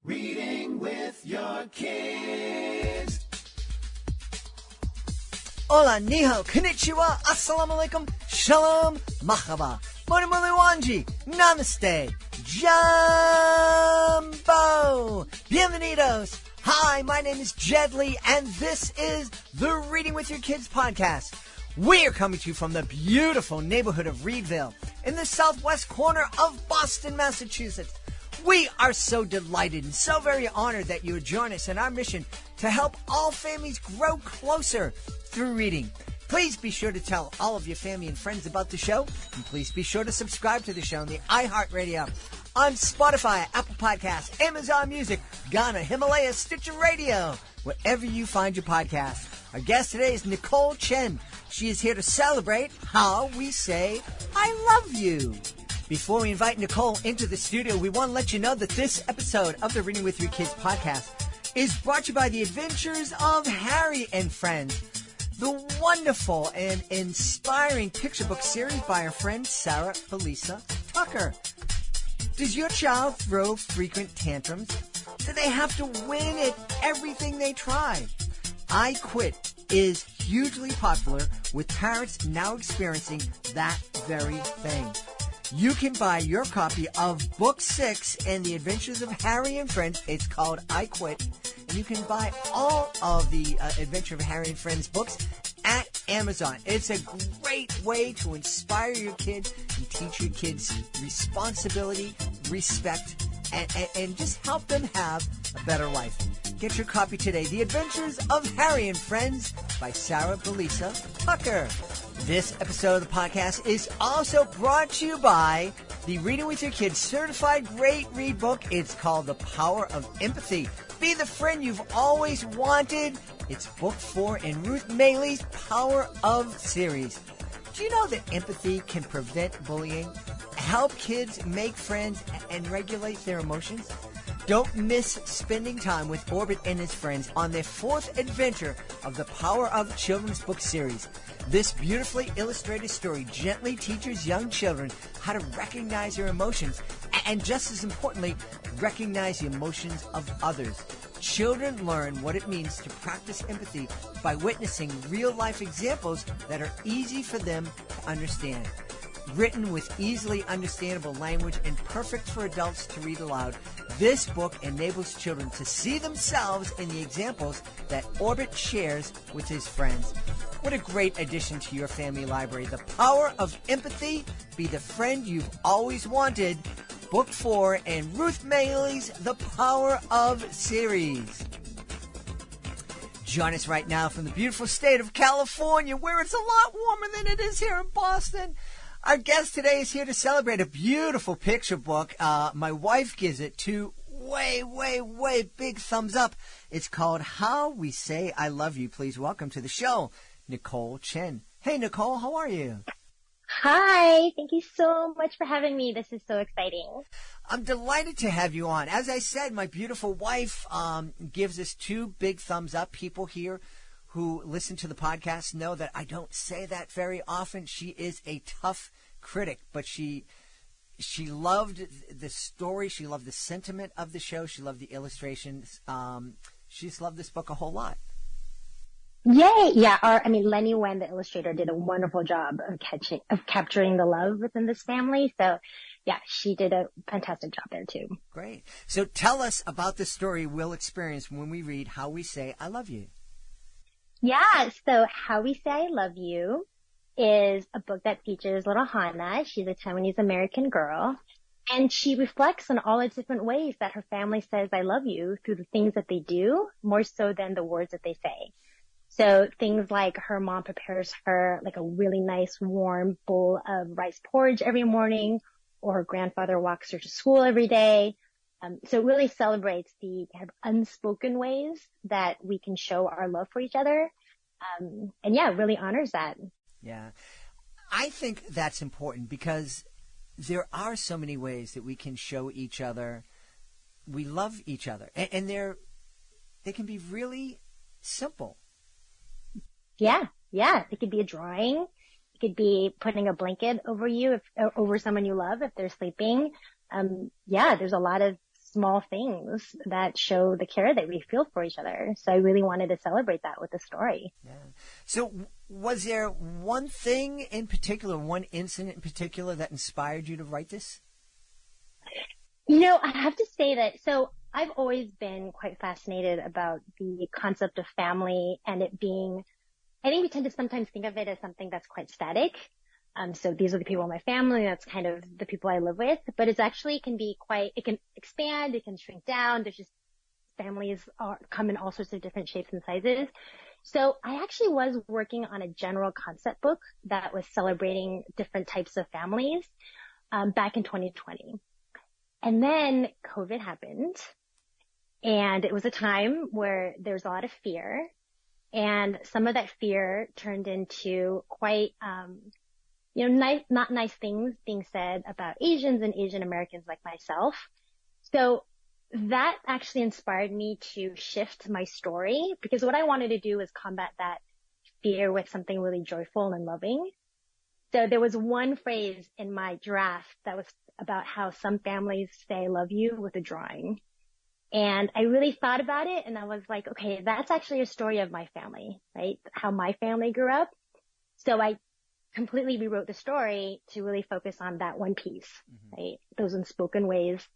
Reading with your kids. Hola, niho, konnichiwa, assalamu alaikum, shalom, mahaba, moni moni wanji, namaste, jumbo, bienvenidos. Hi, my name is Jed Lee, and this is the Reading with Your Kids podcast. We are coming to you from the beautiful neighborhood of Reedville in the southwest corner of Boston, Massachusetts. We are so delighted and so very honored that you would join us in our mission to help all families grow closer through reading. Please be sure to tell all of your family and friends about the show, and please be sure to subscribe to the show on the iHeartRadio app, on Spotify, Apple Podcasts, Amazon Music, Ghana, Himalaya, Stitcher Radio, wherever you find your podcast. Our guest today is Nicole Chen. She is here to celebrate how we say, I love you. Before we invite Nicole into the studio, we want to let you know that this episode of the Reading with Your Kids podcast is brought to you by the Adventures of Harry and Friends, the wonderful and inspiring picture book series by our friend Sarah Felisa Tucker. Does your child throw frequent tantrums? Do they have to win at everything they try? I Quit is hugely popular, with parents now experiencing that very thing. You can buy your copy of Book 6 in the Adventures of Harry and Friends. It's called I Quit. And you can buy all of the Adventure of Harry and Friends books at Amazon. It's a great way to inspire your kids and teach your kids responsibility, respect, and just help them have a better life. Get your copy today. The Adventures of Harry and Friends by Sarah Felisa Tucker. This episode of the podcast is also brought to you by the Reading with Your Kids Certified Great Read book. It's called The Power of Empathy. Be the friend you've always wanted. It's book 4 in Ruth Maley's Power of series. Do you know that empathy can prevent bullying, help kids make friends, and regulate their emotions? Don't miss spending time with Orbit and his friends on their 4th adventure of the Power of children's book series. This beautifully illustrated story gently teaches young children how to recognize their emotions and, just as importantly, recognize the emotions of others. Children learn what it means to practice empathy by witnessing real-life examples that are easy for them to understand. Written with easily understandable language and perfect for adults to read aloud, this book enables children to see themselves in the examples that Orbit shares with his friends. What a great addition to your family library. The Power of Empathy. Be the friend you've always wanted. Book 4 in Ruth Maley's The Power of series. Join us right now from the beautiful state of California, where it's a lot warmer than it is here in Boston. Our guest today is here to celebrate a beautiful picture book. My wife gives it 2 way big thumbs up. It's called How We Say I Love You. Please welcome to the show, Nicole Chen. Hey, Nicole, how are you? Hi, thank you so much for having me. This is so exciting. I'm delighted to have you on. As I said, my beautiful wife gives us 2 big thumbs up. People here who listen to the podcast know that I don't say that very often. She is a tough critic, but she loved the story. She loved the sentiment of the show. She loved the illustrations. She's loved this book a whole lot. Yay! Yeah, Lenny Wen, the illustrator, did a wonderful job of capturing the love within this family. So, yeah, she did a fantastic job there too. Great. So tell us about the story we'll experience when we read How We Say I Love You. Yeah, so How We Say I Love You is a book that features little Hannah. She's a Taiwanese American girl, and she reflects on all the different ways that her family says I love you through the things that they do, more so than the words that they say. So things like her mom prepares her like a really nice warm bowl of rice porridge every morning, or her grandfather walks her to school every day. So it really celebrates the kind of unspoken ways that we can show our love for each other. And yeah, it really honors that. Yeah. I think that's important because there are so many ways that we can show each other we love each other. And they can be really simple. Yeah. It could be a drawing. It could be putting a blanket over you, over someone you love if they're sleeping. There's a lot of small things that show the care that we feel for each other. So I really wanted to celebrate that with the story. Yeah. So was there one thing in particular, one incident in particular that inspired you to write this? I have to say that, so I've always been quite fascinated about the concept of family and it being, I think we tend to sometimes think of it as something that's quite static. So these are the people in my family. That's kind of the people I live with, but it's actually can be it can expand, it can shrink down. There's just families come in all sorts of different shapes and sizes. So I actually was working on a general concept book that was celebrating different types of families, back in 2020. And then COVID happened and it was a time where there was a lot of fear and some of that fear turned into quite, not nice things being said about Asians and Asian Americans like myself. So that actually inspired me to shift my story because what I wanted to do was combat that fear with something really joyful and loving. So there was one phrase in my draft that was about how some families say I love you with a drawing. And I really thought about it and I was like, okay, that's actually a story of my family, right? How my family grew up. So I completely rewrote the story to really focus on that one piece, right? Those unspoken ways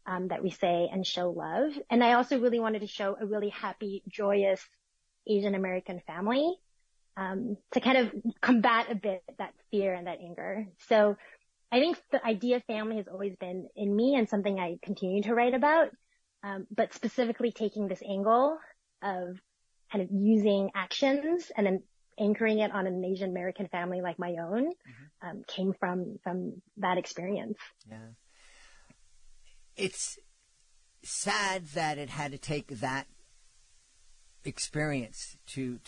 that we say and show love. And I also really wanted to show a really happy, joyous Asian American family, to kind of combat a bit that fear and that anger. So I think the idea of family has always been in me and something I continue to write about. But specifically taking this angle of kind of using actions and then anchoring it on an Asian American family like my own, came from that experience. Yeah. It's sad that it had to take that experience to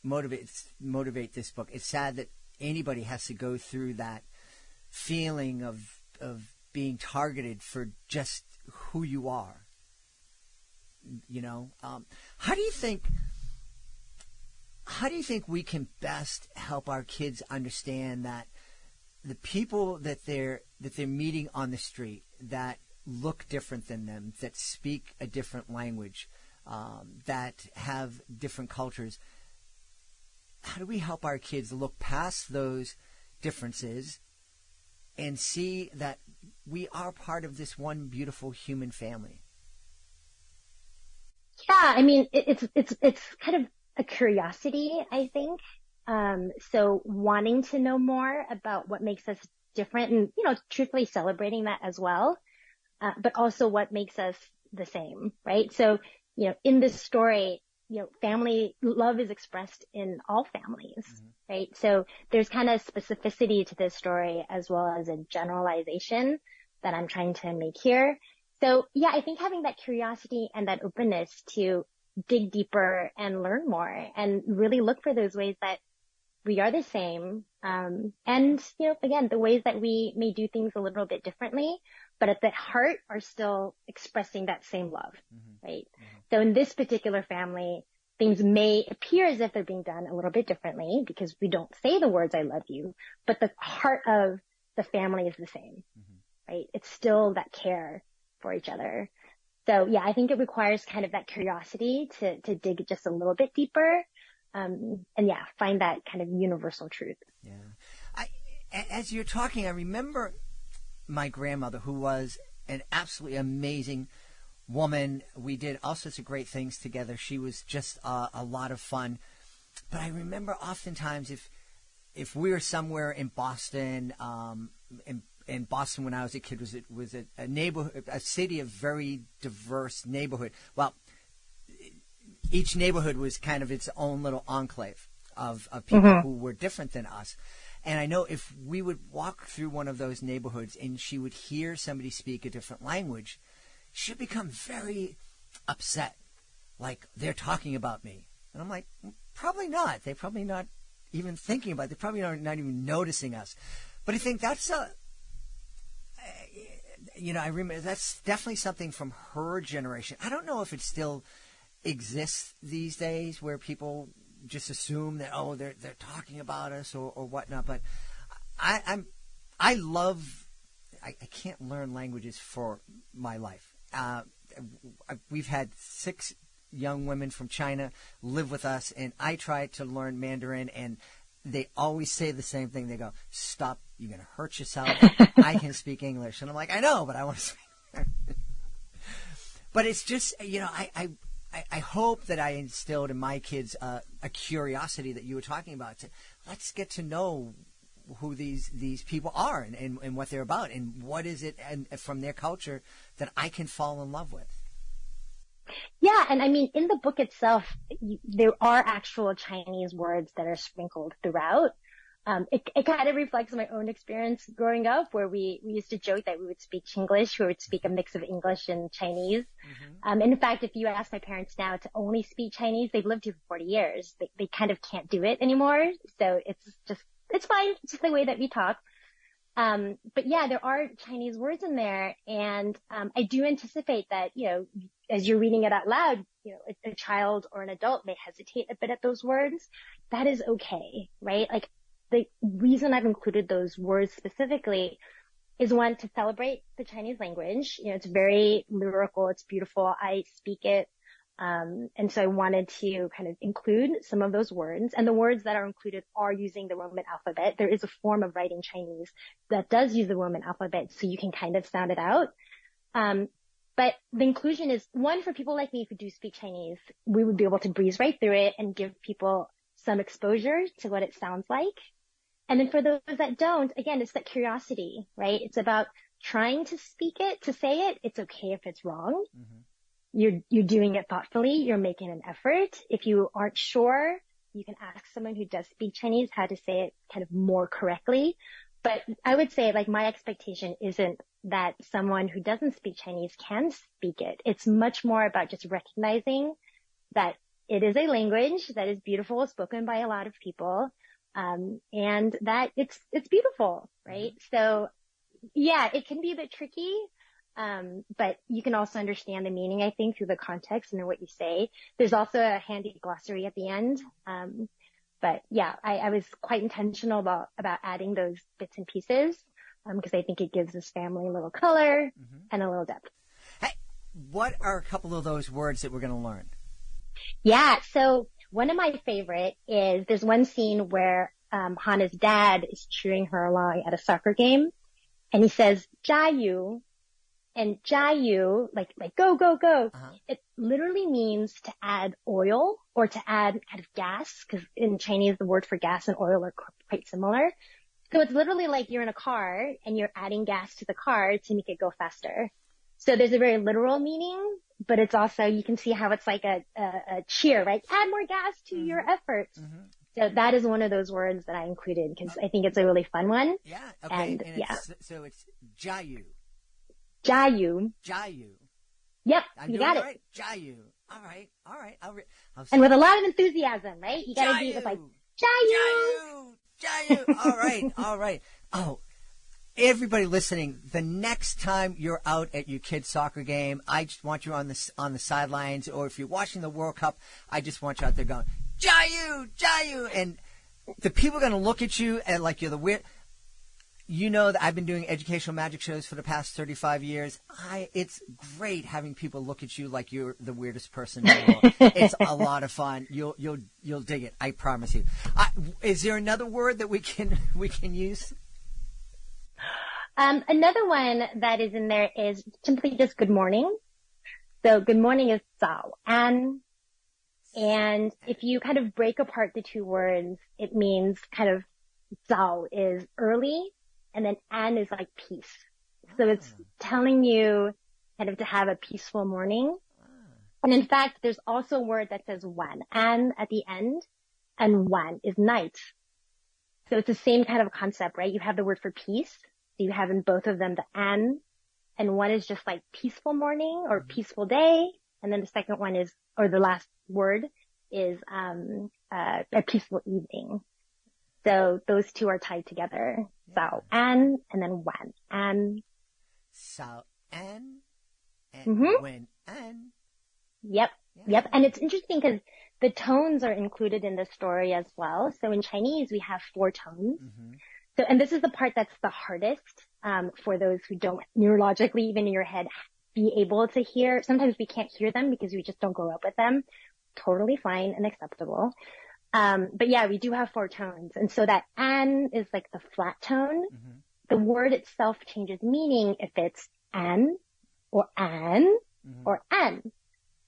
motivate this book. It's sad that anybody has to go through that feeling of being targeted for just who you are. How do you think we can best help our kids understand that the people that they're meeting on the street that look different than them, that speak a different language, that have different cultures, how do we help our kids look past those differences and see that we are part of this one beautiful human family? Yeah, I mean, it's kind of a curiosity, I think. So wanting to know more about what makes us different and, truthfully celebrating that as well. But also what makes us the same, right? So, in this story, family love is expressed in all families, right? So there's kind of specificity to this story as well as a generalization that I'm trying to make here. So yeah, I think having that curiosity and that openness to dig deeper and learn more and really look for those ways that we are the same. And, again, the ways that we may do things a little bit differently, but at the heart are still expressing that same love, right? So in this particular family, things may appear as if they're being done a little bit differently because we don't say the words, I love you, but the heart of the family is the same, right? It's still that care for each other. So yeah, I think it requires kind of that curiosity to dig just a little bit deeper. And yeah, find that kind of universal truth. Yeah. As you're talking, I remember my grandmother, who was an absolutely amazing woman. We did all sorts of great things together. She was just a lot of fun. But I remember oftentimes if we were somewhere in Boston, in Boston when I was a kid, was a neighborhood, a city of very diverse neighborhood. Well, each neighborhood was kind of its own little enclave of people who were different than us. And I know if we would walk through one of those neighborhoods and she would hear somebody speak a different language, she'd become very upset, like they're talking about me. And I'm like, probably not. They're probably not even thinking about it. They probably are not even noticing us. But I think that's I remember that's definitely something from her generation. I don't know if it still exists these days where people just assume that, they're talking about us or whatnot. But I can't learn languages for my life. we've had 6 young women from China live with us, and I try to learn Mandarin, and they always say the same thing. They go, "Stop, you're going to hurt yourself. I can speak English." And I'm like, I know, but I want to speak. But it's just, I hope that I instilled in my kids a curiosity that you were talking about. Let's get to know who these people are and what they're about, and what is it and from their culture that I can fall in love with. Yeah, and I mean, in the book itself, there are actual Chinese words that are sprinkled throughout. It kind of reflects my own experience growing up, where we used to joke that we would speak Chinglish, we would speak a mix of English and Chinese. And in fact, if you ask my parents now to only speak Chinese, they've lived here for 40 years. They kind of can't do it anymore. So it's fine. It's just the way that we talk. But yeah, there are Chinese words in there. And, I do anticipate that, as you're reading it out loud, a child or an adult may hesitate a bit at those words. That is okay, right? Like, the reason I've included those words specifically is, one, to celebrate the Chinese language. It's very lyrical. It's beautiful. I speak it. And so I wanted to kind of include some of those words, and the words that are included are using the Roman alphabet. There is a form of writing Chinese that does use the Roman alphabet, so you can kind of sound it out. But the inclusion is, one, for people like me who do speak Chinese, we would be able to breeze right through it and give people some exposure to what it sounds like. And then for those that don't, again, it's that curiosity, right? It's about trying to speak it, to say it. It's okay if it's wrong. You're doing it thoughtfully. You're making an effort. If you aren't sure, you can ask someone who does speak Chinese how to say it kind of more correctly. But I would say, like, my expectation isn't that someone who doesn't speak Chinese can speak it. It's much more about just recognizing that it is a language that is beautiful, spoken by a lot of people, and that it's beautiful, right? So yeah, it can be a bit tricky. But you can also understand the meaning, I think, through the context and what you say. There's also a handy glossary at the end. But yeah, I was quite intentional about adding those bits and pieces, because I think it gives this family a little color and a little depth. Hey, what are a couple of those words that we're going to learn? Yeah. So one of my favorite is, there's one scene where, Hannah's dad is cheering her along at a soccer game, and he says, "Jiayu." And jiayu, like go, go, go. It literally means to add oil or to add kind of gas, because in Chinese, the word for gas and oil are quite similar. So it's literally like you're in a car and you're adding gas to the car to make it go faster. So there's a very literal meaning, but it's also, you can see how it's like a cheer, right? Add more gas to your efforts. So that is one of those words that I included, because I think it's a really fun one. Yeah. Okay. And yeah. So it's jiayu. Jiayu. Jiayu. Yep, I'm you doing got it it. right. Jiayu. All right. And with a lot of enthusiasm, right? You gotta do it with, like, Jiayu. Jiayu. All right. Oh, everybody listening, the next time you're out at your kid's soccer game, I just want you on the sidelines, or if you're watching the World Cup, I just want you out there going, Jiayu, Jiayu. And the people are going to look at you and like you're the weird. You know that I've been doing educational magic shows for the past 35 years. It's great having people look at you like you're the weirdest person in the world. It's a lot of fun. You'll dig it. I promise you. Is there another word that we can use? Another one that is in there is simply just good morning. So good morning is 早安. And if you kind of break apart the two words, it means kind of 早 is early, and then an is like peace. So it's telling you kind of to have a peaceful morning. And in fact, there's also a word that says wan, an at the end, and wan is night. So it's the same kind of concept, right? You have the word for peace. So you have in both of them the an, and one is just like peaceful morning or peaceful day. And then the second one is, or the last word is, a peaceful evening. So those two are tied together. So an and then wan. An. So an and when an. Yep. Yep. And it's interesting because the tones are included in the story as well. So in Chinese, we have 4 tones. So, and this is the part that's the hardest, for those who don't neurologically, even in your head, be able to hear. Sometimes we can't hear them because we just don't grow up with them. Totally fine and acceptable. But yeah, we do have 4 tones. And so that an is like the flat tone. Mm-hmm. The word itself changes meaning if it's an or an Mm-hmm. or an.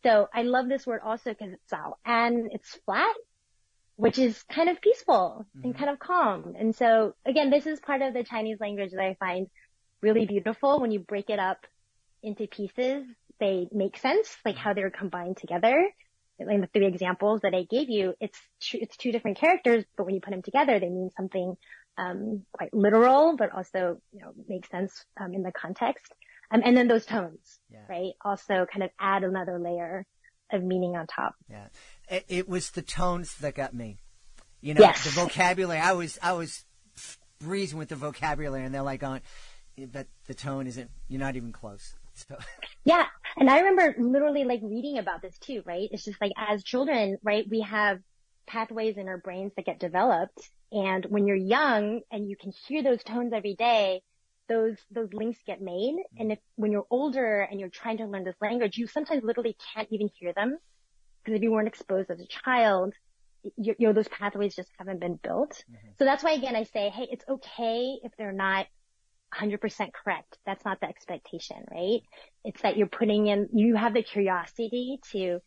So I love this word also because it's sao. And it's flat, which is kind of peaceful and Mm-hmm. kind of calm. And so again, this is part of the Chinese language that I find really beautiful. When you break it up into pieces, they make sense, like how they're combined together. In the 3 examples that I gave you, it's 2 different characters, but when you put them together, they mean something quite literal, but also, makes sense in the context. And then those tones, right, also kind of add another layer of meaning on top. Yeah, it was the tones that got me. Yes. The vocabulary. I was breezing with the vocabulary, and they're like going, "But the tone isn't. You're not even close." So. Yeah. And I remember literally like reading about this too, right? It's just like as children, right, we have pathways in our brains that get developed. And when you're young and you can hear those tones every day, those links get made. And when you're older and you're trying to learn this language, you sometimes literally can't even hear them because if you weren't exposed as a child, those pathways just haven't been built. Mm-hmm. So that's why, again, I say, hey, it's okay if they're not 100% correct. That's not the expectation, right? It's that you're you have the curiosity to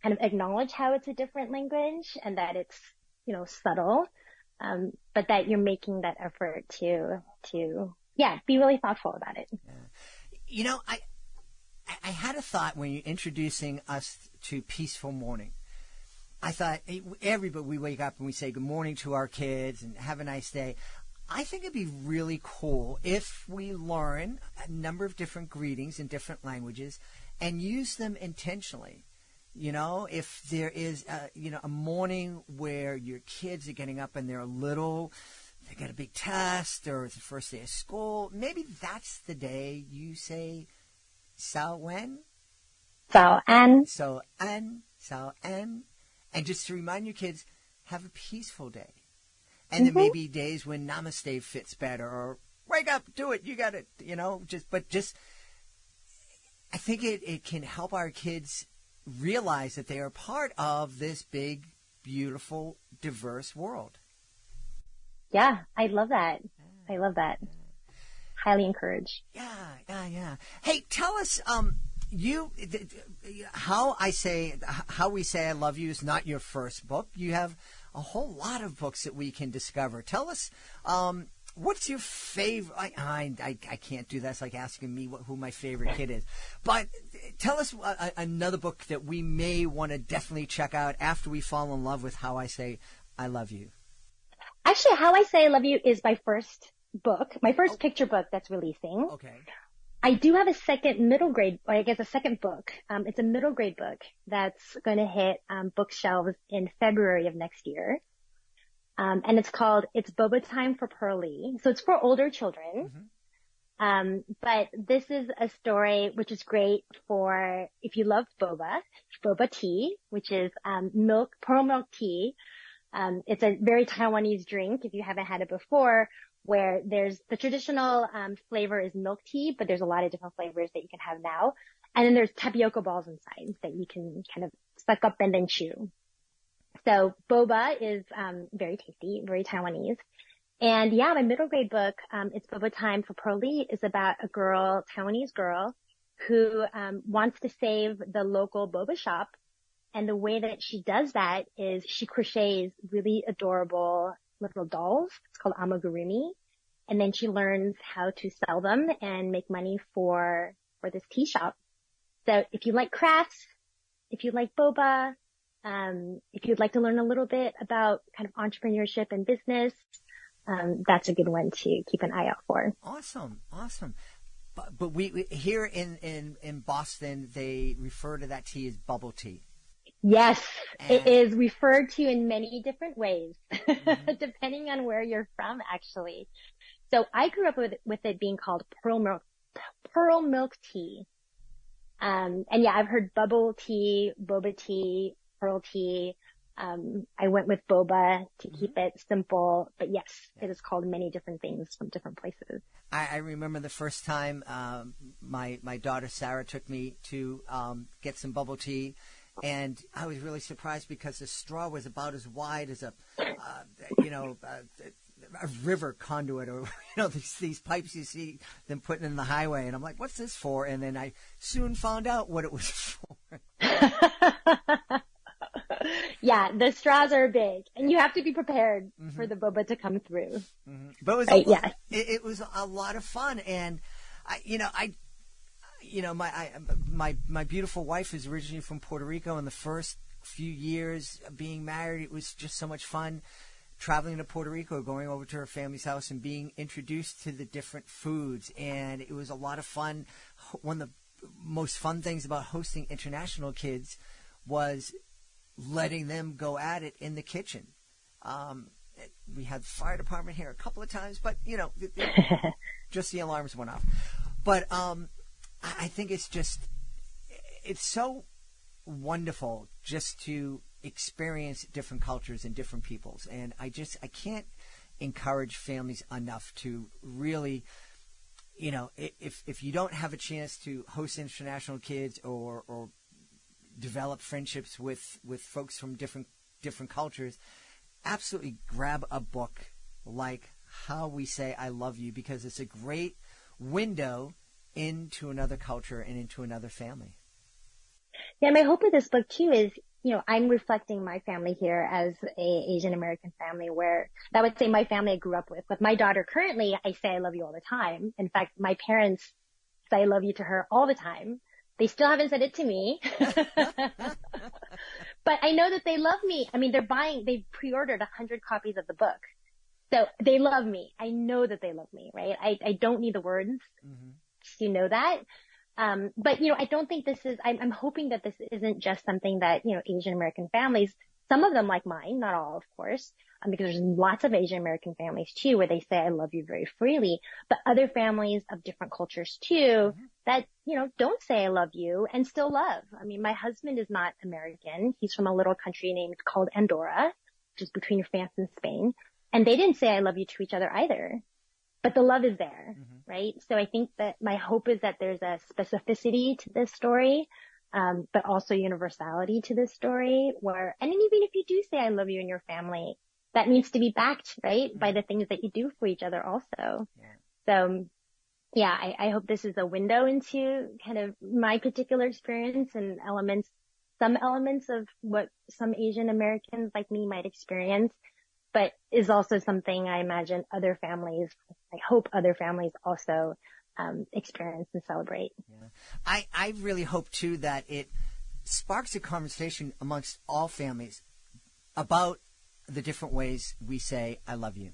kind of acknowledge how it's a different language and that it's, subtle. But that you're making that effort to be really thoughtful about it. Yeah. I had a thought when you're introducing us to Peaceful Morning. I thought we wake up and we say good morning to our kids and have a nice day. I think it'd be really cool if we learn a number of different greetings in different languages and use them intentionally. If there is, a morning where your kids are getting up and they got a big test or it's the first day of school, maybe that's the day you say, sao wen? Sao an. So an, sao en. And just to remind your kids, have a peaceful day. And there may be days when namaste fits better or wake up, do it, you got it, I think it can help our kids realize that they are part of this big, beautiful, diverse world. Yeah, I love that. I love that. Highly encourage. Yeah. Hey, tell us, how we say I love you is not your first book. You have a whole lot of books that we can discover. Tell us, what's your favorite? I can't do that. It's like asking me who my favorite kid is. But tell us another book that we may want to definitely check out after we fall in love with How I Say I Love You. Actually, How I Say I Love You is my first book, my first picture book that's releasing. Okay. I do have a second book. It's a middle grade book that's going to hit bookshelves in February of next year. And it's called It's Boba Time for Pearly. So it's for older children. Mm-hmm. But this is a story which is great for if you love boba tea, which is pearl milk tea. It's a very Taiwanese drink if you haven't had it before, where there's the traditional flavor is milk tea, but there's a lot of different flavors that you can have now. And then there's tapioca balls inside that you can kind of suck up and then chew. So boba is very tasty, very Taiwanese. And yeah, my middle grade book, It's Boba Time for Pearly, is about a Taiwanese girl, who wants to save the local boba shop. And the way that she does that is she crochets really adorable little dolls. It's called amigurumi. And then she learns how to sell them and make money for this tea shop. So if you like crafts, if you like boba, if you'd like to learn a little bit about kind of entrepreneurship and business, that's a good one to keep an eye out for. Awesome. But we here in Boston, they refer to that tea as bubble tea. Yes, it is referred to in many different ways, depending on where you're from, actually. So I grew up with it being called pearl milk tea. And yeah, I've heard bubble tea, boba tea, pearl tea. I went with boba to keep it simple, but yes, it is called many different things from different places. I remember the first time my daughter Sarah took me to get some bubble tea, and I was really surprised because the straw was about as wide as a river conduit, or these pipes you see them putting in the highway, and I'm like, what's this for? And then I soon found out what it was for. Yeah, the straws are big, and you have to be prepared for the boba to come through. But it was a lot of fun, and my beautiful wife is originally from Puerto Rico, and the first few years of being married, it was just so much fun traveling to Puerto Rico, going over to her family's house and being introduced to the different foods, and it was a lot of fun. One of the most fun things about hosting international kids was letting them go at it in the kitchen. We had the fire department here a couple of times, but just the alarms went off. But I think it's so wonderful just to experience different cultures and different peoples, and I can't encourage families enough to really, if you don't have a chance to host international kids or develop friendships with folks from different cultures, absolutely grab a book like How We Say I Love You, because it's a great window into another culture and into another family. Yeah, my hope with this book too is, I'm reflecting my family here as a Asian American family, where that would say my family I grew up with. With my daughter currently, I say I love you all the time. In fact, my parents say I love you to her all the time. They still haven't said it to me, but I know that they love me. I mean, they've pre-ordered 100 copies of the book. So they love me. I know that they love me, right? I don't need the words to know that. But I don't think I'm hoping that this isn't just something that, Asian American families, some of them like mine, not all, of course, because there's lots of Asian American families too, where they say, I love you very freely, but other families of different cultures too, that, don't say I love you and still love. I mean, my husband is not American. He's from a little country called Andorra, which is between France and Spain. And they didn't say I love you to each other either, but the love is there, right? So I think that my hope is that there's a specificity to this story, but also universality to this story and even if you do say I love you in your family, that needs to be backed, right, by the things that you do for each other also. So yeah, I hope this is a window into kind of my particular experience and some elements of what some Asian Americans like me might experience, but is also something I imagine I hope other families also experience and celebrate. Yeah. I really hope too that it sparks a conversation amongst all families about the different ways we say I love you,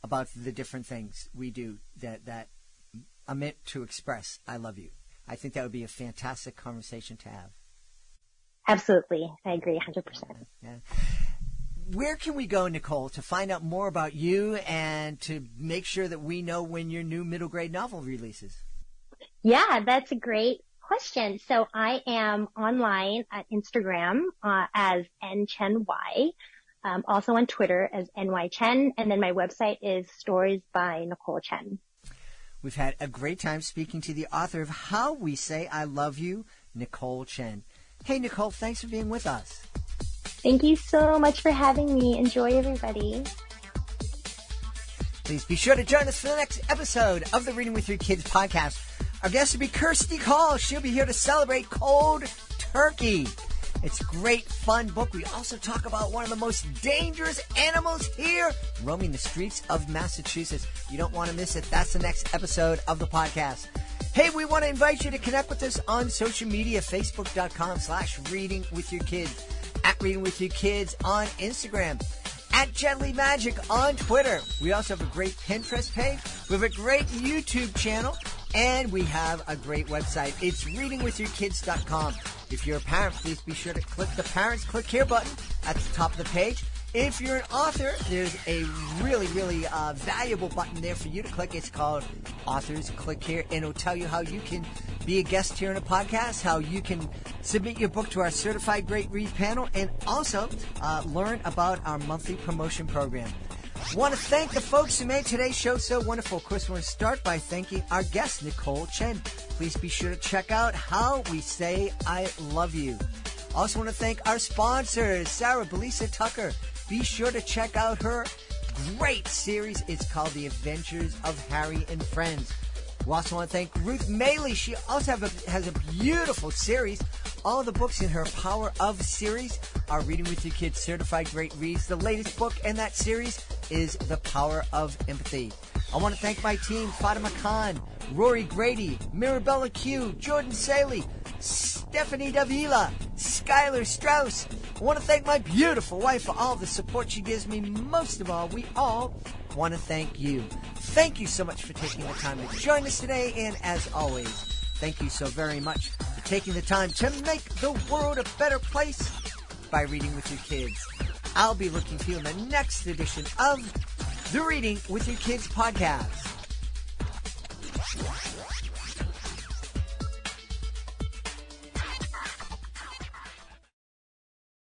about the different things we do that are meant to express I love you. I think that would be a fantastic conversation to have. Absolutely. I agree 100%. Yeah. Where can we go, Nicole, to find out more about you and to make sure that we know when your new middle grade novel releases? Yeah, that's a great question. So I am online at Instagram as NChenY, also on Twitter as NYChen, and then my website is Stories by Nicole Chen. We've had a great time speaking to the author of How We Say I Love You, Nicole Chen. Hey, Nicole, thanks for being with us. Thank you so much for having me. Enjoy, everybody. Please be sure to join us for the next episode of the Reading with Your Kids podcast. Our guest will be Kirsty Call. She'll be here to celebrate Cold Turkey. It's a great, fun book. We also talk about one of the most dangerous animals here roaming the streets of Massachusetts. You don't want to miss it. That's the next episode of the podcast. Hey, we want to invite you to connect with us on social media, facebook.com/readingwithyourkids, at Reading With Your Kids on Instagram, at Gently Magic on Twitter. We also have a great Pinterest page. We have a great YouTube channel, and we have a great website. It's readingwithyourkids.com. If you're a parent, please be sure to click the Parents Click Here button at the top of the page. If you're an author, there's a really, really valuable button there for you to click. It's called Authors Click Here, and it'll tell you how you can be a guest here in a podcast, how you can submit your book to our Certified Great Read panel, and also learn about our monthly promotion program. Want to thank the folks who made today's show so wonderful. Of course, we want to start by thanking our guest, Nicole Chen. Please be sure to check out How We Say I Love You. Also want to thank our sponsors, Sarah Belisa Tucker. Be sure to check out her great series. It's called The Adventures of Harry and Friends. We also want to thank Ruth Maley. She also has a beautiful series. All the books in her Power Of series are Reading with Your Kids Certified Great Reads. The latest book in that series is The Power of Empathy. I want to thank my team, Fatima Khan, Rory Grady, Mirabella Q, Jordan Saley, Stephanie Davila, Skylar Strauss. I want to thank my beautiful wife for all the support she gives me. Most of all, we all want to thank you. Thank you so much for taking the time to join us today, and as always, thank you so very much for taking the time to make the world a better place by reading with your kids. I'll be looking for you in the next edition of the Reading with Your Kids podcast.